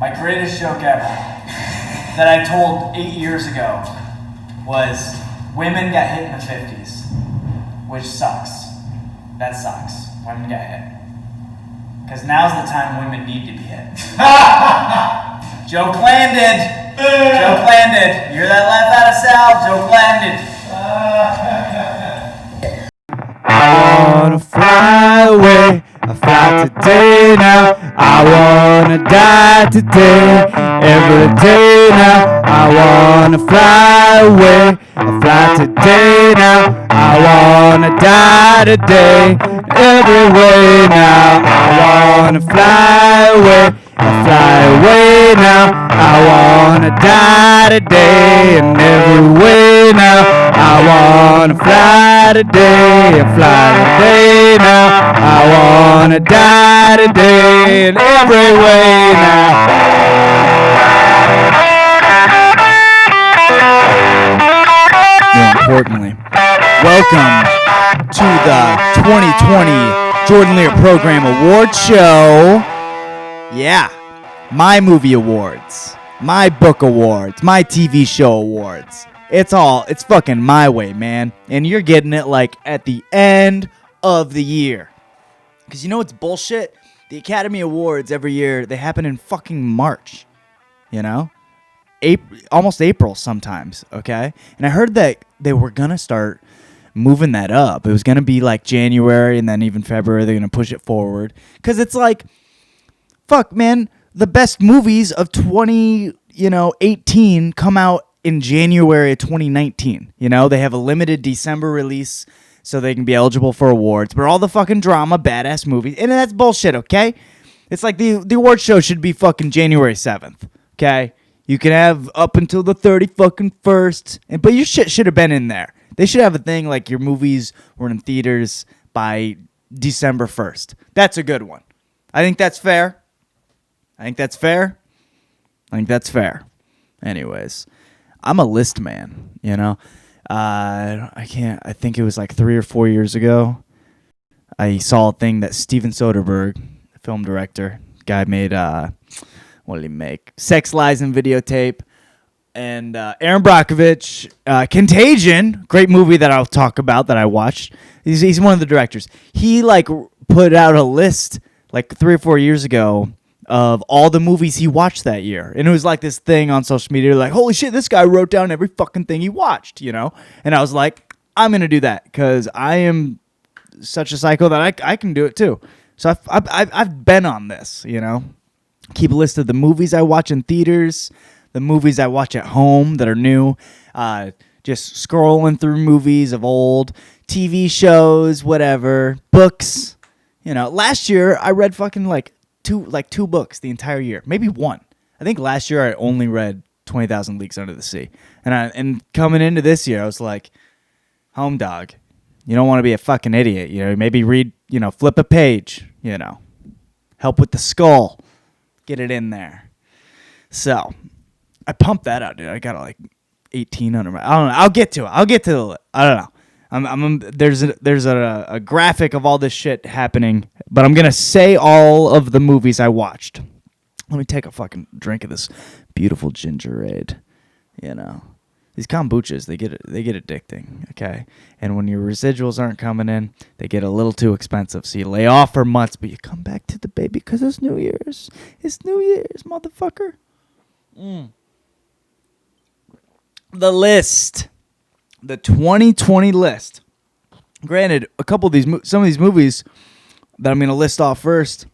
My greatest joke ever that I told 8 years ago was women got hit in the 50s, which sucks. That sucks. Women got hit. Because now's the time women need to be hit. Joke landed. Joke landed. You hear that laugh out of Sal? Joke landed. I wanna fly away. I fly today now. I wanna die today. Every day now. I wanna fly away. I fly today now. I wanna die today. Every way now. I wanna fly away. I fly away now. I wanna die today. And every way now. I wanna fly today and fly today now. I wanna die today in every way now. More importantly, welcome to the 2020 Jordan Leer Program Award Show. Yeah, my movie awards, my book awards, my TV show awards. It's fucking my way, man. And you're getting it like at the end of the year. Because you know what's bullshit? The Academy Awards every year, they happen in fucking March. You know? Almost April sometimes, okay? And I heard that they were going to start moving that up. It was going to be like January and then even February. They're going to push it forward. Because it's like, fuck, man. The best movies of 2018 come out in January of 2019. You know, they have a limited December release so they can be eligible for awards. But all the fucking drama, badass movies, and that's bullshit, okay? It's like the award show should be fucking January 7th, okay? You can have up until the 31st, but your shit should have been in there. They should have a thing like your movies were in theaters by December 1st. That's a good one. I think that's fair. Anyways. I'm a list man, you know. I think it was like 3 or 4 years ago. I saw a thing that Steven Soderbergh, film director, guy made, what did he make? Sex, Lies, and Videotape. And Aaron Brockovich, Contagion, great movie that I'll talk about that I watched. He's one of the directors. He like put out a list like 3 or 4 years ago of all the movies he watched that year. And it was like this thing on social media, like, holy shit, this guy wrote down every fucking thing he watched, you know? And I was like, I'm going to do that because I am such a psycho that I can do it too. So I've been on this, you know? Keep a list of the movies I watch in theaters, the movies I watch at home that are new, just scrolling through movies of old, TV shows, whatever, books. You know, last year I read fucking two books the entire year, maybe one. I think last year I only read 20,000 Leagues Under the Sea, and coming into this year I was like, home dog, you don't want to be a fucking idiot, you know. Maybe read, you know, flip a page, you know, help with the skull, get it in there. So I pumped that out, dude. I got like 18 under my. I don't know. I'll get to it. I don't know. There's a graphic of all this shit happening, but I'm gonna say all of the movies I watched. Let me take a fucking drink of this beautiful ginger ale. You know, these kombuchas, they get addicting. Okay, and when your residuals aren't coming in, they get a little too expensive. So you lay off for months, but you come back to the baby because it's New Year's. It's New Year's, motherfucker. The list. The 2020 list. Granted, a couple of some of these movies that I'm going to list off first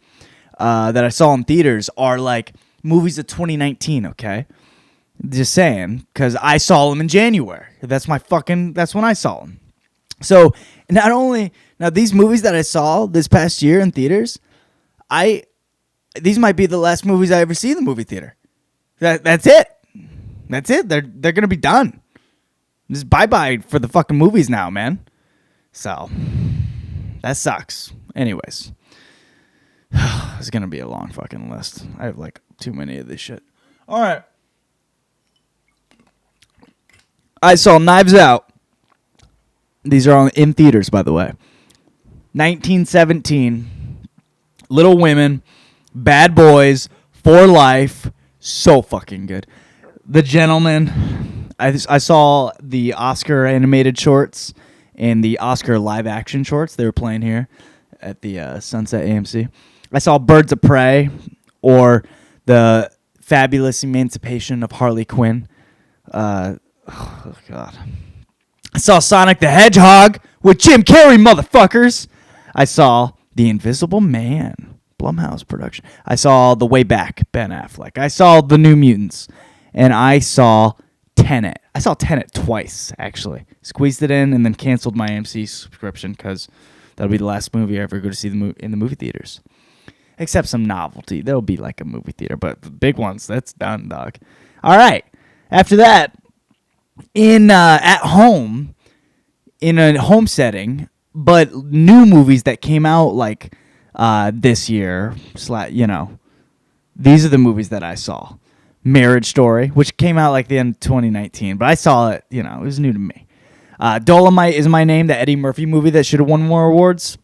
that I saw in theaters are like movies of 2019, okay? Just saying, because I saw them in January. That's when I saw them. So, now these movies that I saw this past year in theaters, these might be the last movies I ever see in the movie theater. That's it. They're going to be done. Just bye-bye for the fucking movies now, man. So, that sucks. Anyways. It's going to be a long fucking list. I have, like, too many of this shit. All right. I saw Knives Out. These are in theaters, by the way. 1917. Little Women. Bad Boys. For Life. So fucking good. The Gentleman. I saw the Oscar animated shorts and the Oscar live action shorts. They were playing here at the Sunset AMC. I saw Birds of Prey or the Fabulous Emancipation of Harley Quinn. Oh, God. I saw Sonic the Hedgehog with Jim Carrey, motherfuckers. I saw The Invisible Man, Blumhouse production. I saw The Way Back, Ben Affleck. I saw The New Mutants. And I saw Tenet. I saw Tenet twice, actually. Squeezed it in and then canceled my AMC subscription because that'll be the last movie I ever go to see in the movie theaters. Except some novelty. There'll be like a movie theater, but the big ones, that's done, dog. All right. After that, at home, in a home setting, but new movies that came out like this year, these are the movies that I saw. Marriage Story, which came out like the end of 2019, but I saw it, it was new to me. Dolomite Is My Name, the Eddie Murphy movie that should have won more awards.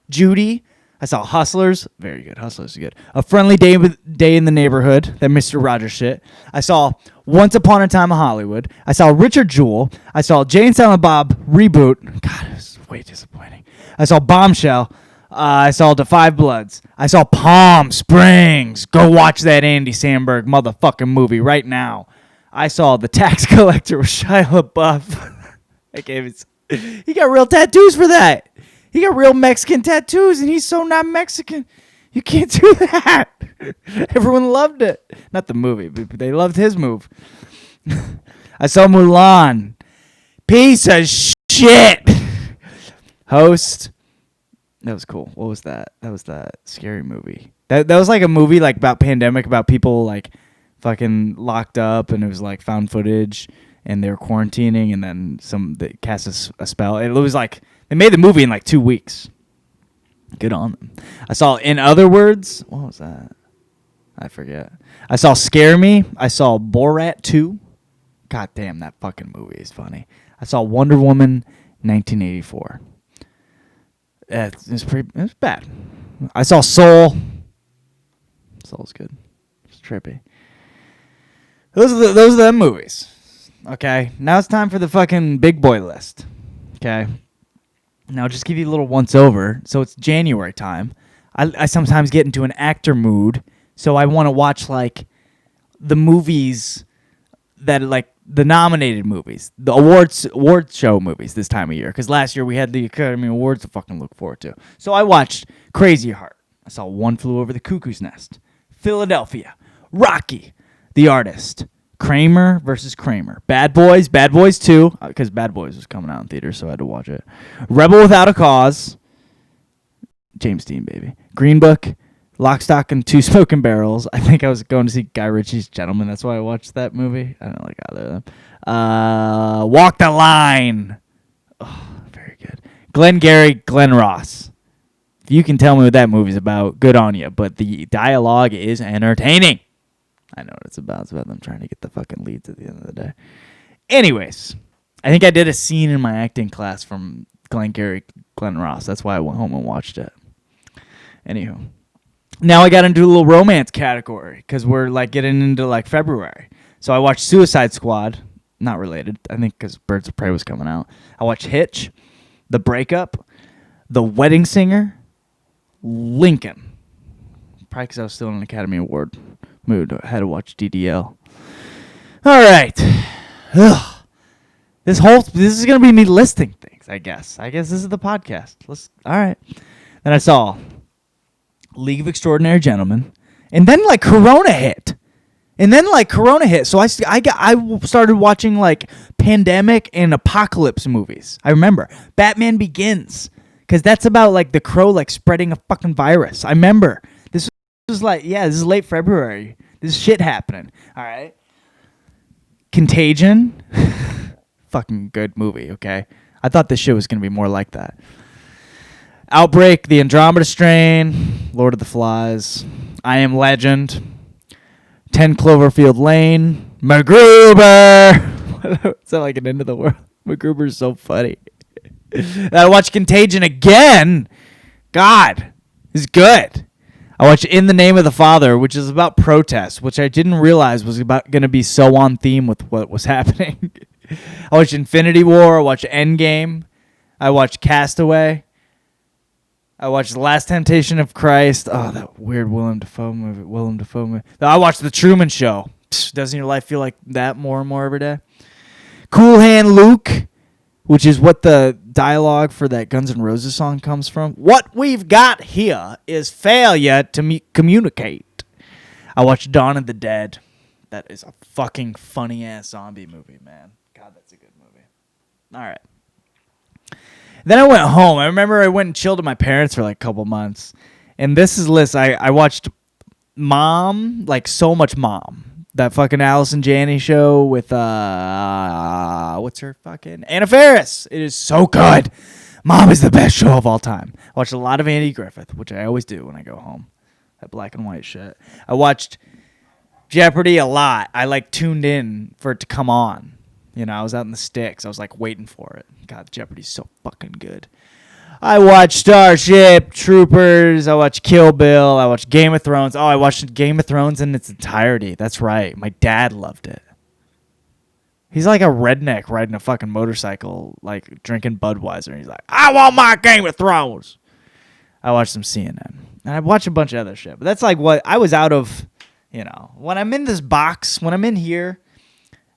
Judy. I saw Hustlers. Very good. Hustlers is good. A Friendly Day in the Neighborhood, that Mr. Rogers shit. I saw Once Upon a Time in Hollywood. I saw Richard Jewell. I saw Jay and Silent Bob reboot. God, it was way disappointing. I saw Bombshell. I saw The Five Bloods. I saw Palm Springs. Go watch that Andy Samberg motherfucking movie right now. I saw The Tax Collector with Shia LaBeouf. He got real tattoos for that. He got real Mexican tattoos, and he's so not Mexican. You can't do that. Everyone loved it. Not the movie, but they loved his move. I saw Mulan. Piece of shit. Host. That was cool. What was that? That was that scary movie. That was like a movie like about pandemic, about people like fucking locked up, and it was like found footage, and they were quarantining, and then they cast a spell. It was like they made the movie in like 2 weeks. Good on them. I saw In Other Words. What was that? I forget. I saw Scare Me. I saw Borat 2. God damn, that fucking movie is funny. I saw Wonder Woman 1984. It was bad. I saw Soul. Soul's good. It's trippy. Those are the movies. Okay. Now it's time for the fucking big boy list. Okay. Now I'll just give you a little once over. So it's January time. I sometimes get into an actor mood, so I want to watch like the movies that like the nominated movies, the award show movies this time of year. Because last year we had the Academy Awards to fucking look forward to. So I watched Crazy Heart. I saw One Flew Over the Cuckoo's Nest, Philadelphia, Rocky, The Artist, Kramer versus Kramer, Bad Boys 2, because Bad Boys was coming out in theaters, so I had to watch it. Rebel Without a Cause, James Dean, baby. Green Book, Lock, Stock, and Two Smoking Barrels. I think I was going to see Guy Ritchie's Gentleman. That's why I watched that movie. I don't like either of them. Walk the Line. Oh, very good. Glengarry Glen Ross. If you can tell me what that movie's about, good on you. But the dialogue is entertaining. I know what it's about. It's about them trying to get the fucking leads at the end of the day. Anyways, I think I did a scene in my acting class from Glengarry Glen Ross. That's why I went home and watched it. Anywho. Now I got into a little romance category because we're like getting into like February. So I watched Suicide Squad. Not related. I think because Birds of Prey was coming out. I watched Hitch, The Breakup, The Wedding Singer, Lincoln. Probably because I was still in an Academy Award mood. I had to watch DDL. All right. Ugh. This is gonna be me listing things. I guess this is the podcast. All right. Then I saw League of Extraordinary Gentlemen, and then like Corona hit. So I started watching like pandemic and apocalypse movies. I remember Batman Begins, because that's about like the Crow like spreading a fucking virus. I remember this was like, yeah, this is late February. This is shit happening. All right. Contagion, fucking good movie. Okay, I thought this shit was gonna be more like that. Outbreak, The Andromeda Strain, Lord of the Flies, I Am Legend, 10 Cloverfield Lane, MacGruber. Is that like an end of the world? MacGruber's so funny. I watched Contagion again. God, it's good. I watched In the Name of the Father, which is about protest, which I didn't realize was about going to be so on theme with what was happening. I watched Infinity War. I watched Endgame. I watched Castaway. I watched The Last Temptation of Christ. Oh, that weird Willem Dafoe movie. I watched The Truman Show. Doesn't your life feel like that more and more every day? Cool Hand Luke, which is what the dialogue for that Guns N' Roses song comes from. What we've got here is failure to communicate. I watched Dawn of the Dead. That is a fucking funny-ass zombie movie, man. God, that's a good movie. All right. Then I went home. I remember I went and chilled with my parents for like a couple months. And this is list. I watched Mom, like So Much Mom. That fucking Allison Janney show with, what's her fucking? Anna Faris. It is so good. Mom is the best show of all time. I watched a lot of Andy Griffith, which I always do when I go home. That black and white shit. I watched Jeopardy a lot. I like tuned in for it to come on. You know, I was out in the sticks. I was like waiting for it. God, Jeopardy's so fucking good. I watched Starship Troopers. I watched Kill Bill. I watched Game of Thrones. Oh, I watched Game of Thrones in its entirety. That's right. My dad loved it. He's like a redneck riding a fucking motorcycle, like drinking Budweiser. He's like, I want my Game of Thrones. I watched some CNN. And I watched a bunch of other shit. But that's like what I was out of, you know. When I'm in this box, when I'm in here,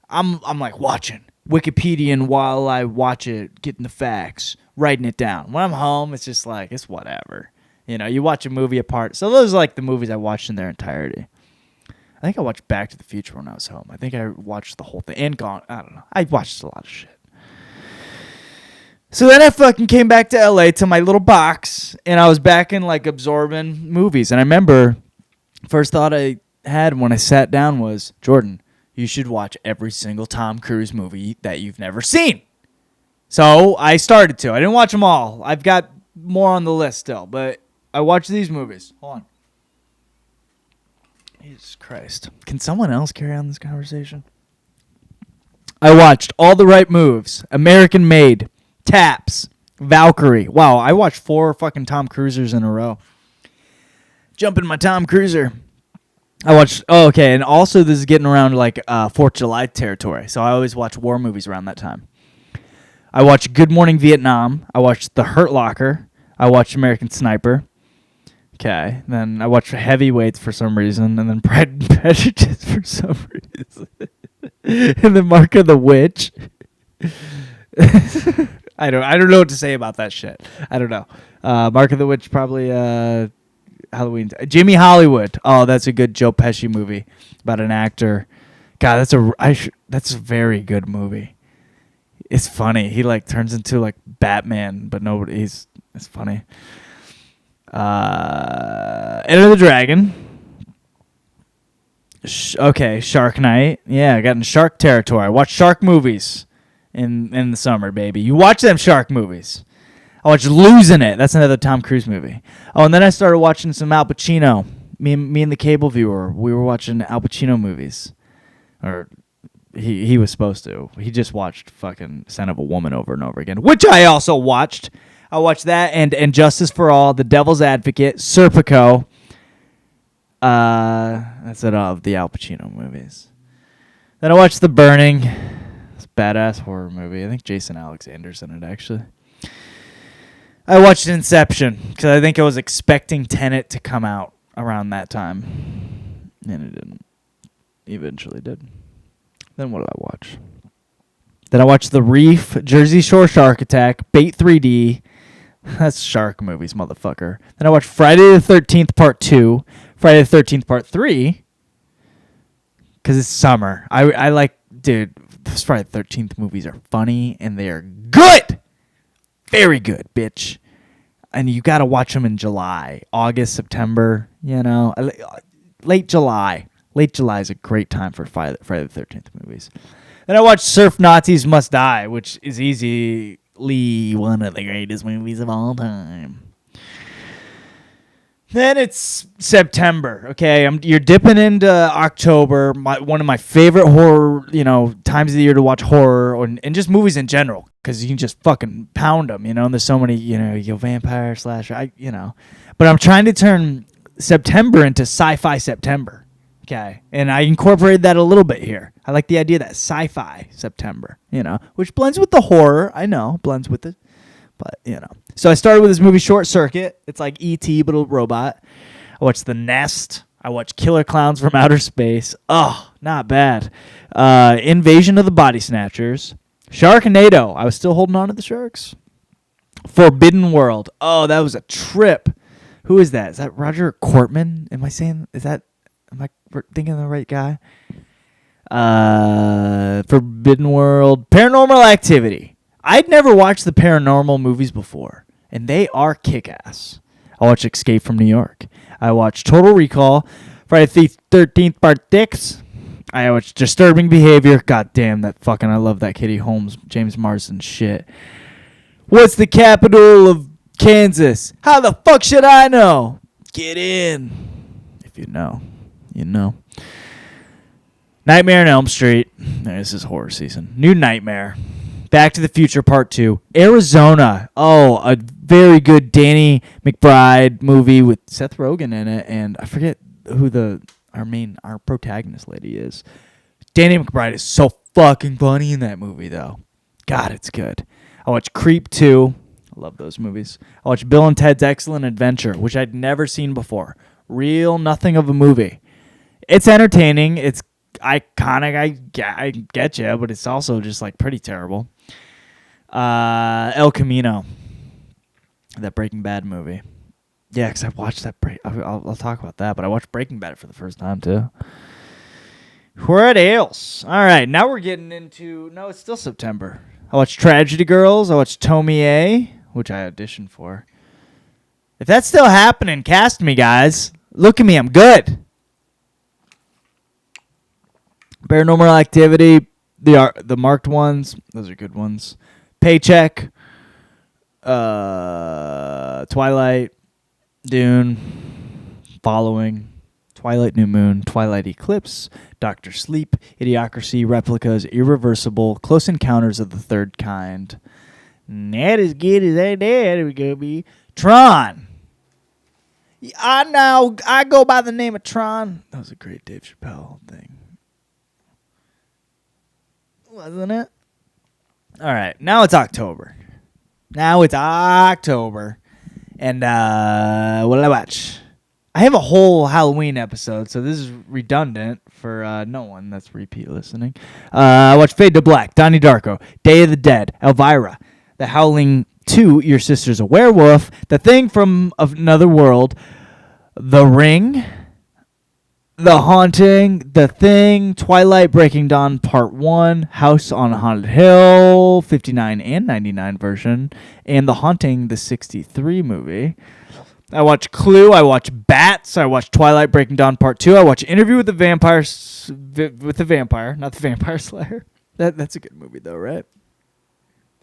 I'm like watching Wikipedia while I watch it, getting the facts, writing it down. When I'm home, it's just like, it's whatever. You know, you watch a movie apart. So those are like the movies I watched in their entirety. I think I watched Back to the Future when I was home. I think I watched the whole thing. And Gone. I don't know. I watched a lot of shit. So then I fucking came back to LA to my little box, and I was back in like absorbing movies. And I remember first thought I had when I sat down was, Jordan, you should watch every single Tom Cruise movie that you've never seen. So I started to. I didn't watch them all. I've got more on the list still, but I watched these movies. Hold on. Jesus Christ. Can someone else carry on this conversation? I watched All the Right Moves, American Made, Taps, Valkyrie. Wow, I watched 4 fucking Tom Cruisers in a row. Jump in my Tom Cruiser. I watched, and also this is getting around like 4th of July territory, so I always watch war movies around that time. I watched Good Morning Vietnam. I watched The Hurt Locker. I watched American Sniper. Okay, then I watched Heavyweights for some reason, and then Pride and Prejudice for some reason, and then Mark of the Witch. I don't know what to say about that shit. I don't know. Mark of the Witch probably Halloween. Jimmy Hollywood. Oh, that's a good Joe Pesci movie about an actor. God, that's a very good movie. It's funny. He like turns into like Batman, but it's funny. Enter the Dragon. Shark Night. Yeah, I got in shark territory. I watch shark movies in the summer, baby. You watch them shark movies. I watched Losing It. That's another Tom Cruise movie. Oh, and then I started watching some Al Pacino. Me and the cable viewer, we were watching Al Pacino movies. Or he was supposed to. He just watched fucking Son of a Woman over and over again, which I also watched. I watched that and Justice for All, The Devil's Advocate, Serpico. That's it of the Al Pacino movies. Then I watched The Burning. It's a badass horror movie. I think Jason Alexander's in it, actually. I watched Inception because I think I was expecting Tenet to come out around that time. And it didn't. Eventually did. Then what did I watch? Then I watched The Reef, Jersey Shore Shark Attack, Bait 3D. That's shark movies, motherfucker. Then I watched Friday the 13th Part 2, Friday the 13th Part 3, because it's summer. I like, dude, those Friday the 13th movies are funny, and they are good! Very good, bitch. And you got to watch them in July, August, September, you know. Late July. Late July is a great time for Friday the 13th movies. Then I watched Surf Nazis Must Die, which is easily one of the greatest movies of all time. Then it's September. Okay, you're dipping into October. One of my favorite horror, times of the year to watch horror and just movies in general, because you can just fucking pound them. And there's so many, vampire slasher. But I'm trying to turn September into Sci-Fi September. Okay, and I incorporated that a little bit here. I like the idea that Sci-Fi September, which blends with the horror. I know, blends with it, but So I started with this movie Short Circuit. It's like E.T. but a robot. I watched The Nest. I watched Killer Clowns from Outer Space. Oh, not bad. Invasion of the Body Snatchers. Sharknado. I was still holding on to the sharks. Forbidden World. Oh, that was a trip. Who is that? Is that Roger Corman? Am I thinking of the right guy? Forbidden World. Paranormal Activity. I'd never watched the paranormal movies before, and they are kick-ass. I watched Escape from New York. I watched Total Recall. Friday the 13th Part 6. I watched Disturbing Behavior. God damn, I love that Katie Holmes, James Marsden shit. What's the capital of Kansas? How the fuck should I know? Get in. If you know, you know. Nightmare on Elm Street. This is horror season. New Nightmare. Back to the Future Part 2. Arizona. Oh, a very good Danny McBride movie with Seth Rogen in it. And I forget who our protagonist lady is. Danny McBride is so fucking funny in that movie, though. God, it's good. I watched Creep 2. I love those movies. I watched Bill and Ted's Excellent Adventure, which I'd never seen before. Real nothing of a movie. It's entertaining. It's iconic. I get you, but it's also just like pretty terrible. El Camino. That Breaking Bad movie. Yeah, because I watched that. I'll talk about that, but I watched Breaking Bad for the first time, too. What else? All right, now we're getting into... No, it's still September. I watched Tragedy Girls. I watched Tomie, which I auditioned for. If that's still happening, cast me, guys. Look at me. I'm good. Paranormal Activity. The marked ones. Those are good ones. Paycheck. Twilight. Dune. Following. Twilight New Moon. Twilight Eclipse. Doctor Sleep. Idiocracy. Replicas. Irreversible. Close Encounters of the Third Kind. Not as good as that. We're gonna be Tron. I go by the name of Tron. That was a great Dave Chappelle thing, wasn't it? All right, now it's October. And what did I watch? I have a whole Halloween episode, so this is redundant for no one that's repeat listening. I watched Fade to Black, Donnie Darko, Day of the Dead, Elvira, The Howling 2, Your Sister's a Werewolf, The Thing from Another World, The Ring, The Haunting, The Thing, Twilight Breaking Dawn Part 1, House on Haunted Hill, 59 and 99 version, and The Haunting, the 63 movie. I watched Clue, I watched Bats, I watched Twilight Breaking Dawn Part 2, I watched Interview with the Vampire, not the Vampire Slayer. That's a good movie though, right?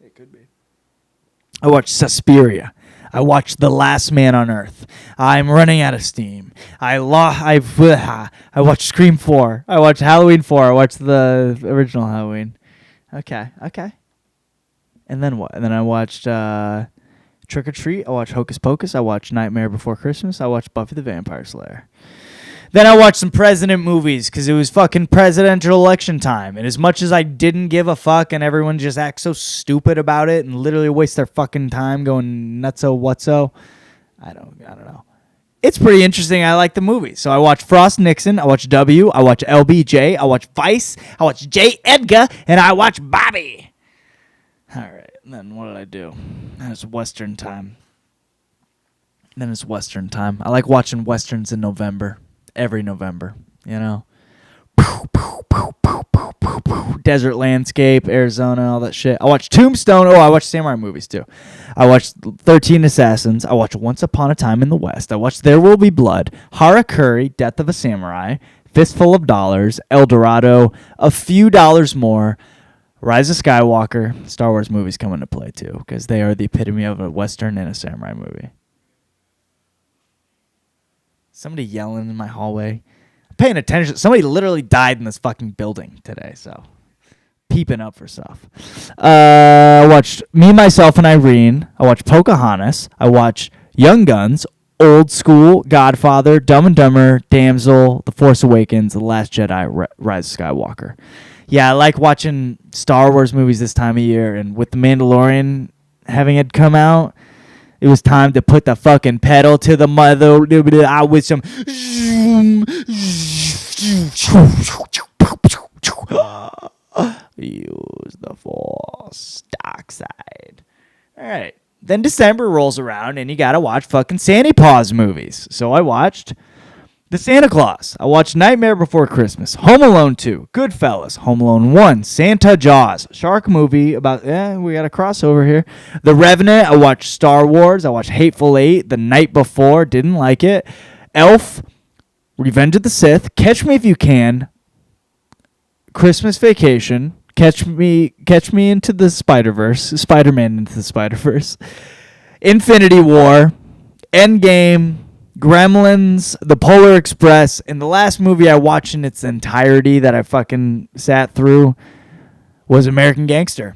It could be. I watched Suspiria. I watched The Last Man on Earth. I'm running out of steam. I watched Scream 4. I watched Halloween 4. I watched the original Halloween. Okay. And then what? And then I watched Trick or Treat. I watched Hocus Pocus. I watched Nightmare Before Christmas. I watched Buffy the Vampire Slayer. Then I watched some president movies because it was fucking presidential election time. And as much as I didn't give a fuck and everyone just acts so stupid about it and literally waste their fucking time going nutso whatso, I don't know. It's pretty interesting. I like the movie. So I watched Frost Nixon. I watched W. I watched LBJ. I watched Vice. I watched J. Edgar. And I watched Bobby. All right. And then what did I do? Then it's Western time. I like watching Westerns in November. Every November, you know. Desert landscape, Arizona, all that shit. I watched Tombstone. Oh, I watched samurai movies too. I watched 13 Assassins. I watched Once Upon a Time in the West. I watched There Will Be Blood, Harakiri, Death of a Samurai, Fistful of Dollars, El Dorado, A Few Dollars More, Rise of Skywalker. Star Wars movies come into play too because they are the epitome of a Western and a samurai movie. Somebody yelling in my hallway. I'm paying attention. Somebody literally died in this fucking building today, so peeping up for stuff. I watched Me, Myself, and Irene. I watched Pocahontas. I watched Young Guns, old school, Godfather, Dumb and Dumber, Damsel, The Force Awakens, The Last Jedi, Rise of Skywalker. Yeah, I like watching Star Wars movies this time of year, and with The Mandalorian having it come out, it was time to put the fucking pedal to the mother with some use the Force, dark side. All right. Then December rolls around and you gotta watch fucking Santa Paws movies. So I watched The Santa Claus. I watched Nightmare Before Christmas, Home Alone 2, Goodfellas, Home Alone 1, Santa Jaws, shark movie about, we got a crossover here. The Revenant. I watched Star Wars. I watched Hateful Eight the night before. Didn't like it. Elf, Revenge of the Sith, Catch Me If You Can, Christmas Vacation, Catch Me into the Spider-Verse, Spider-Man into the Spider-Verse, Infinity War, Endgame, Gremlins, The Polar Express, and the last movie I watched in its entirety that I fucking sat through was American Gangster.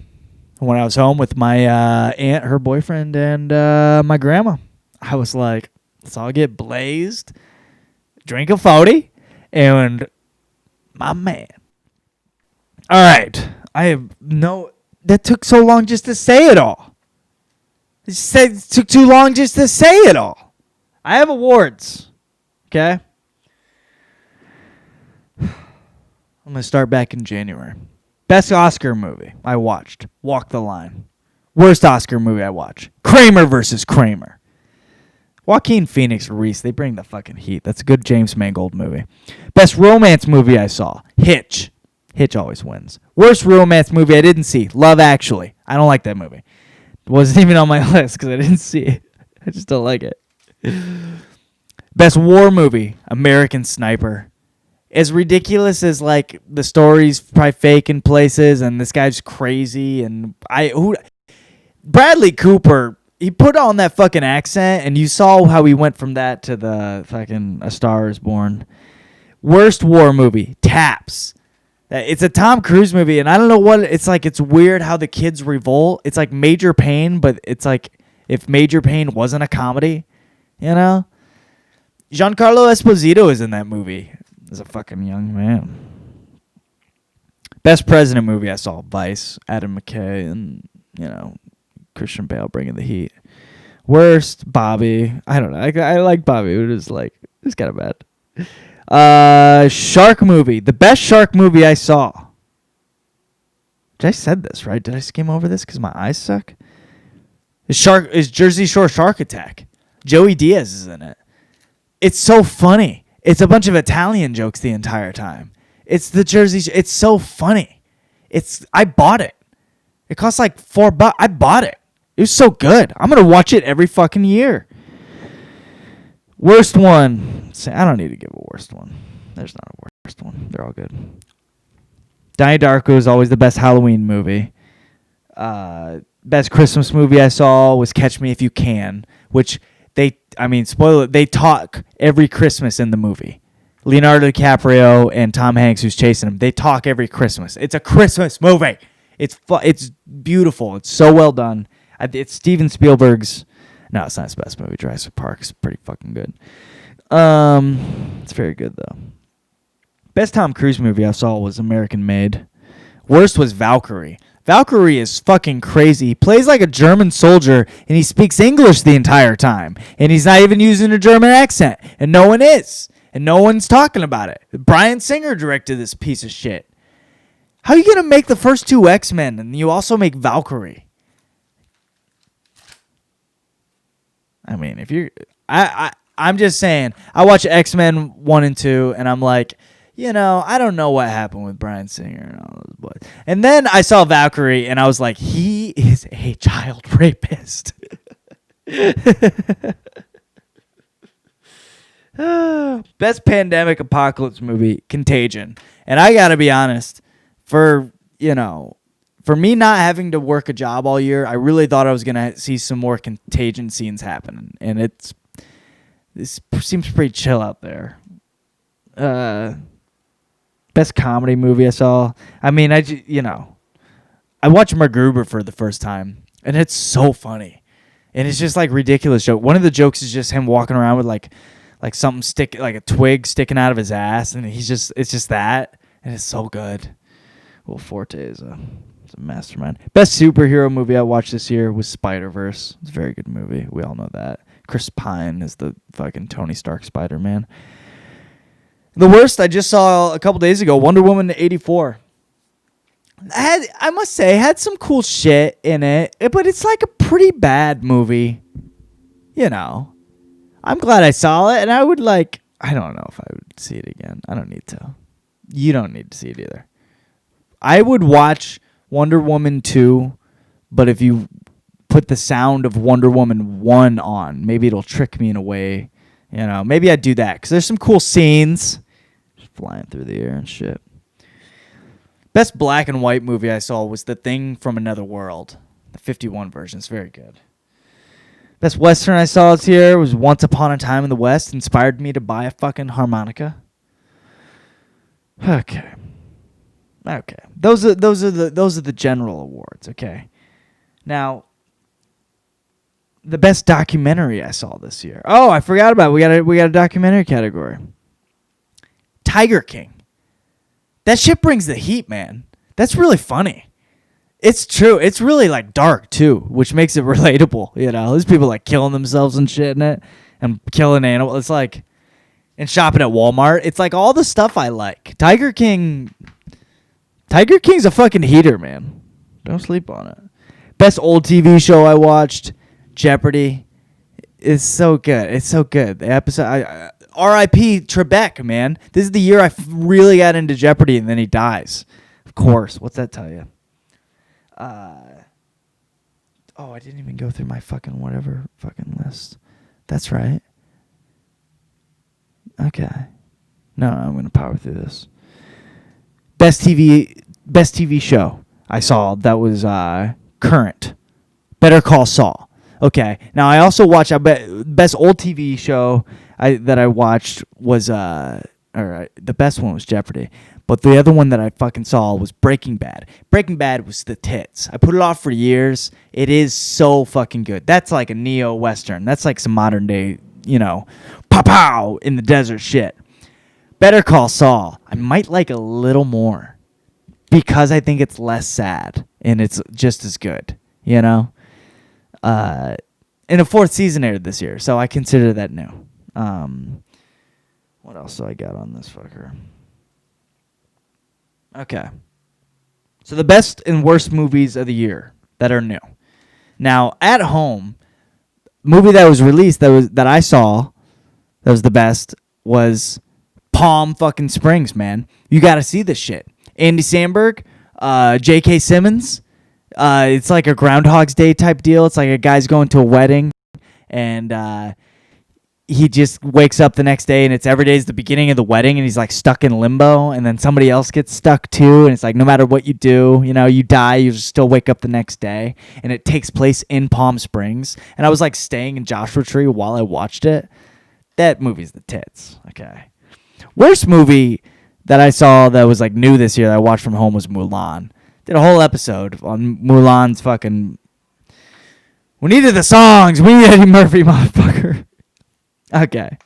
When I was home with my aunt, her boyfriend, and my grandma. I was like, let's all get blazed, drink a 40, and my man. All right. That took so long just to say it all. It took too long just to say it all. I have awards. Okay? I'm going to start back in January. Best Oscar movie I watched, Walk the Line. Worst Oscar movie I watched, Kramer versus Kramer. Joaquin Phoenix, Reese, they bring the fucking heat. That's a good James Mangold movie. Best romance movie I saw, Hitch. Hitch always wins. Worst romance movie I didn't see, Love Actually. I don't like that movie. It wasn't even on my list because I didn't see it. I just don't like it. Best war movie, American Sniper. As ridiculous as like the story's probably fake in places and this guy's crazy and Bradley Cooper, he put on that fucking accent and you saw how he went from that to the fucking A Star Is Born. Worst war movie, Taps. It's a Tom Cruise movie, and I don't know what it's like. It's weird how the kids revolt. It's like Major Payne, but it's like if Major Payne wasn't a comedy, you know? Giancarlo Esposito is in that movie as a fucking young man. Best President movie I saw, Vice, Adam McKay, and, Christian Bale bringing the heat. Worst, Bobby. I don't know. I like Bobby. It was kind of bad. Shark movie. The best shark movie I saw. I said this, right? Did I skim over this because my eyes suck? Is Jersey Shore Shark Attack. Joey Diaz is in it. It's so funny. It's a bunch of Italian jokes the entire time. It's so funny. I bought it. It cost like $4. I bought it. It was so good. I'm going to watch it every fucking year. Worst one. I don't need to give a worst one. There's not a worst one. They're all good. Donnie Darko is always the best Halloween movie. Best Christmas movie I saw was Catch Me If You Can, which spoiler, they talk every Christmas in the movie. Leonardo DiCaprio and Tom Hanks, who's chasing him, they talk every Christmas. It's a Christmas movie. It's beautiful. It's so well done. It's Steven Spielberg's. No, it's not his best movie. Jurassic Park is pretty fucking good. It's very good though. Best Tom Cruise movie I saw was American Made. Worst was Valkyrie. Valkyrie is fucking crazy. He plays like a German soldier and he speaks English the entire time. And he's not even using a German accent. And no one is. And no one's talking about it. Bryan Singer directed this piece of shit. How are you going to make the first two X-Men and you also make Valkyrie? I mean, if you're... I'm just saying, I watch X-Men 1 and 2, and I'm like, I don't know what happened with Bryan Singer and all those boys. And then I saw Valkyrie, and I was like, he is a child rapist. Best pandemic apocalypse movie, Contagion. And I got to be honest, for me not having to work a job all year, I really thought I was going to see some more Contagion scenes happening. And this seems pretty chill out there. Best comedy movie I saw. I mean, I watched MacGruber for the first time, and it's so funny. And it's just like ridiculous joke. One of the jokes is just him walking around with like something like a twig sticking out of his ass, and it's just that, and it's so good. Will Forte is a mastermind. Best superhero movie I watched this year was Spider-Verse. It's a very good movie. We all know that. Chris Pine is the fucking Tony Stark Spider-Man. The worst I just saw a couple days ago, Wonder Woman 84. I must say, had some cool shit in it, but it's like a pretty bad movie. You know. I'm glad I saw it, and I don't know if I would see it again. I don't need to. You don't need to see it either. I would watch Wonder Woman 2, but if you put the sound of Wonder Woman 1 on, maybe it'll trick me in a way. You know, maybe I'd do that, because there's some cool scenes. Just flying through the air and shit. Best black and white movie I saw was The Thing from Another World. The 51 version is very good. Best Western I saw this year was Once Upon a Time in the West. Inspired me to buy a fucking harmonica. Okay. Those are the general awards, okay? Now, the best documentary I saw this year. Oh, I forgot about it. We got a documentary category. Tiger King. That shit brings the heat, man. That's really funny. It's true. It's really like dark too, which makes it relatable. You know, there's people like killing themselves and shit in it, and killing animals. It's like, and shopping at Walmart. It's like all the stuff I like. Tiger King's a fucking heater, man. Don't sleep on it. Best old TV show I watched, Jeopardy. It's so good. It's so good. The episode, R.I.P. Trebek, man. This is the year I really got into Jeopardy, and then he dies. Of course. What's that tell you? I didn't even go through my fucking whatever fucking list. That's right. Okay. No, I'm going to power through this. Best TV show I saw that was current. Better Call Saul. Okay. Now I also watched best old TV show that I watched was the best one was Jeopardy. But the other one that I fucking saw was Breaking Bad. Breaking Bad was the tits. I put it off for years. It is so fucking good. That's like a neo-Western. That's like some modern day, pow-pow in the desert shit. Better Call Saul. I might like a little more because I think it's less sad and it's just as good, And a fourth season aired this year, so I consider that new. What else do I got on this fucker? Okay. So the best and worst movies of the year that are new. Now, at home, movie that was released that I saw that was the best was Palm fucking Springs, man. You got to see this shit. Andy Samberg, J.K. Simmons. It's like a Groundhog's Day type deal. It's like a guy's going to a wedding, and he just wakes up the next day, and it's every day is the beginning of the wedding, and he's like stuck in limbo, and then somebody else gets stuck too, and it's like no matter what you do, you die, you just still wake up the next day, and it takes place in Palm Springs. And I was like staying in Joshua Tree while I watched it. That movie's the tits. Okay. Worst movie that I saw that was like new this year that I watched from home was Mulan. Did a whole episode on Mulan's fucking. We needed the songs. We need Eddie Murphy, motherfucker. Okay.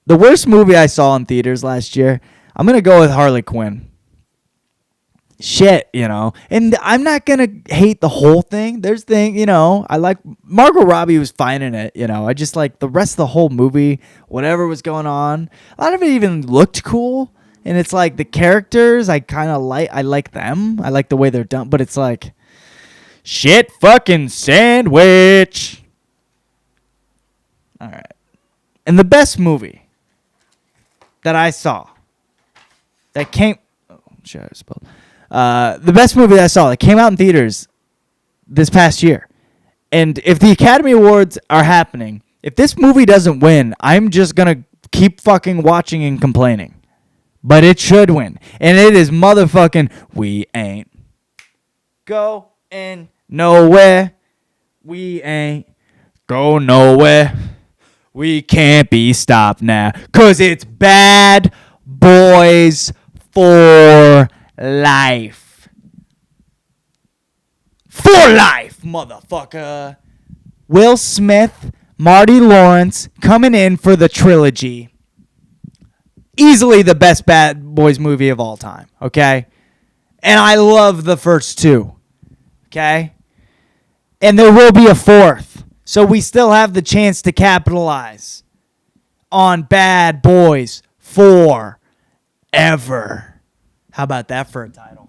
The worst movie I saw in theaters last year, I'm going to go with Harley Quinn. Shit, And I'm not going to hate the whole thing. There's I like Margot Robbie was fine in it, I just like the rest of the whole movie, whatever was going on. A lot of it even looked cool. And it's like the characters, I kind of like, I like them. I like the way they're done. But it's like, shit fucking sandwich. All right. And the best movie that I saw that came... Oh, shit, I spelled. The best movie that I saw that came out in theaters this past year. And if the Academy Awards are happening, if this movie doesn't win, I'm just going to keep fucking watching and complaining. But it should win. And it is motherfucking We Ain't Going Nowhere. We ain't go nowhere. We can't be stopped now. 'Cause it's Bad Boys for Life. For life, motherfucker. Will Smith, Marty Lawrence coming in for the trilogy. Easily the best Bad Boys movie of all time, okay? And I love the first two, okay? And there will be a fourth. So we still have the chance to capitalize on Bad Boys Forever. How about that for a title?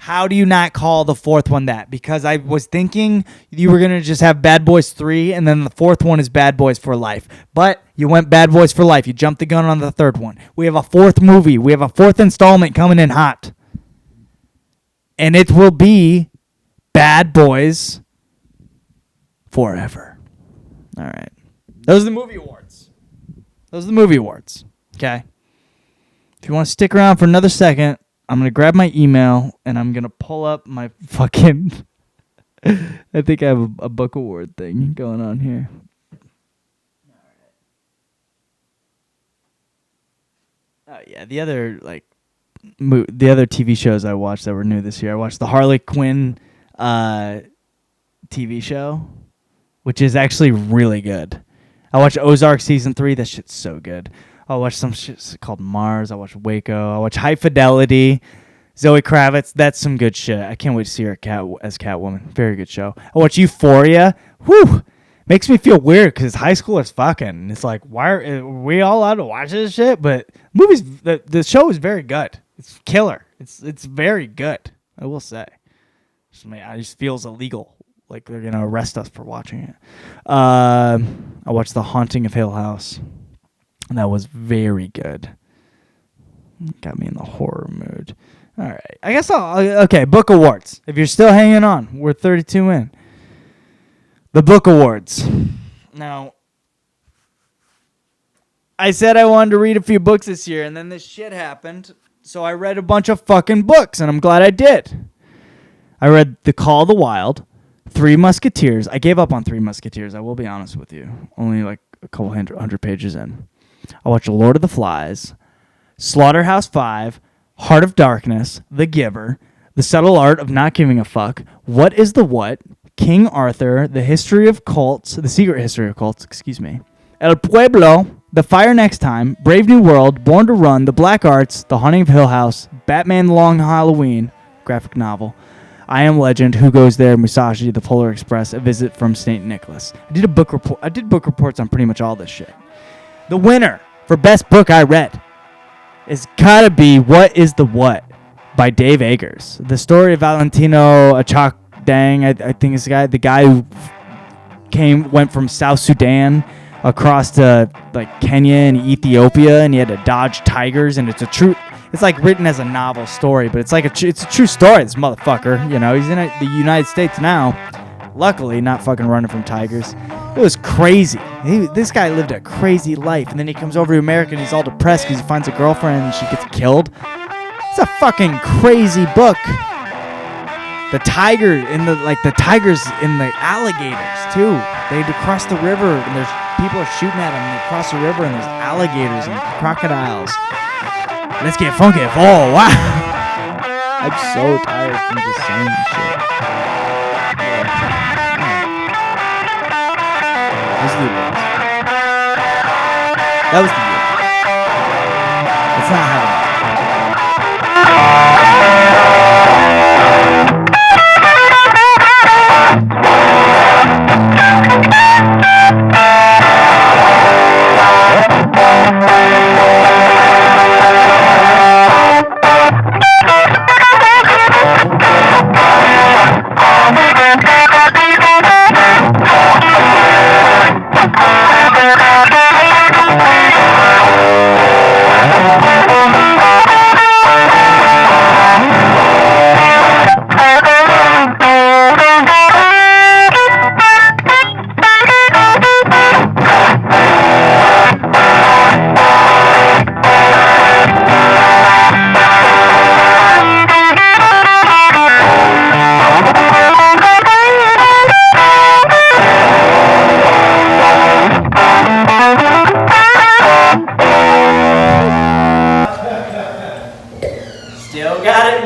How do you not call the fourth one that? Because I was thinking you were going to just have Bad Boys 3, and then the fourth one is Bad Boys for Life. But you went Bad Boys for Life. You jumped the gun on the third one. We have a fourth movie. We have a fourth installment coming in hot. And it will be Bad Boys Forever. All right. Those are the movie awards. Okay? If you want to stick around for another second, I'm going to grab my email, and I'm going to pull up my fucking... I think I have a book award thing going on here. Oh, yeah. The other TV shows I watched that were new this year, I watched the Harley Quinn TV show, which is actually really good. I watched Ozark Season 3. That shit's so good. I watched some shit called Mars. I watched Waco. I watched High Fidelity. Zoe Kravitz. That's some good shit. I can't wait to see her as Catwoman. Very good show. I watched Euphoria. Whew. Makes me feel weird because high schoolers fucking. It's like, why are we all allowed to watch this shit? But the show is very good. It's killer. It's very good, I will say. It just feels illegal. Like they're going to arrest us for watching it. I watched The Haunting of Hill House. And that was very good. Got me in the horror mood. All right. I guess okay, Book Awards. If you're still hanging on, we're 32 in. The Book Awards. Now, I said I wanted to read a few books this year, and then this shit happened. So I read a bunch of fucking books, and I'm glad I did. I read The Call of the Wild, Three Musketeers. I gave up on Three Musketeers, I will be honest with you. Only like a couple hundred pages in. I watched Lord of the Flies, Slaughterhouse-Five, Heart of Darkness, The Giver, The Subtle Art of Not Giving a Fuck, What is the What, King Arthur, The History of Cults, The Secret History of Cults, El Pueblo, The Fire Next Time, Brave New World, Born to Run, The Black Arts, The Haunting of Hill House, Batman Long Halloween, graphic novel, I Am Legend, Who Goes There, Musashi, The Polar Express, A Visit from St. Nicholas. I did book reports on pretty much all this shit. The winner for best book I read is gotta be What is the What by Dave Eggers. The story of Valentino Achakdang, I think is the guy who went from South Sudan across to like Kenya and Ethiopia, and he had to dodge tigers, and it's like written as a novel story, but it's like it's a true story. This motherfucker, he's in the United States now. Luckily, not fucking running from tigers. It was crazy. This guy lived a crazy life, and then he comes over to America, and he's all depressed because he finds a girlfriend, and she gets killed. It's a fucking crazy book. The tigers and the alligators too. They cross the river, and there's people are shooting at them. And they cross the river, and there's alligators and crocodiles. Let's get funky. Oh wow! I'm so tired from just saying shit. That was the year. It's not how.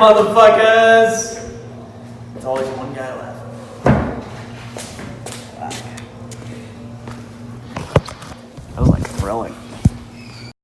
Motherfuckers!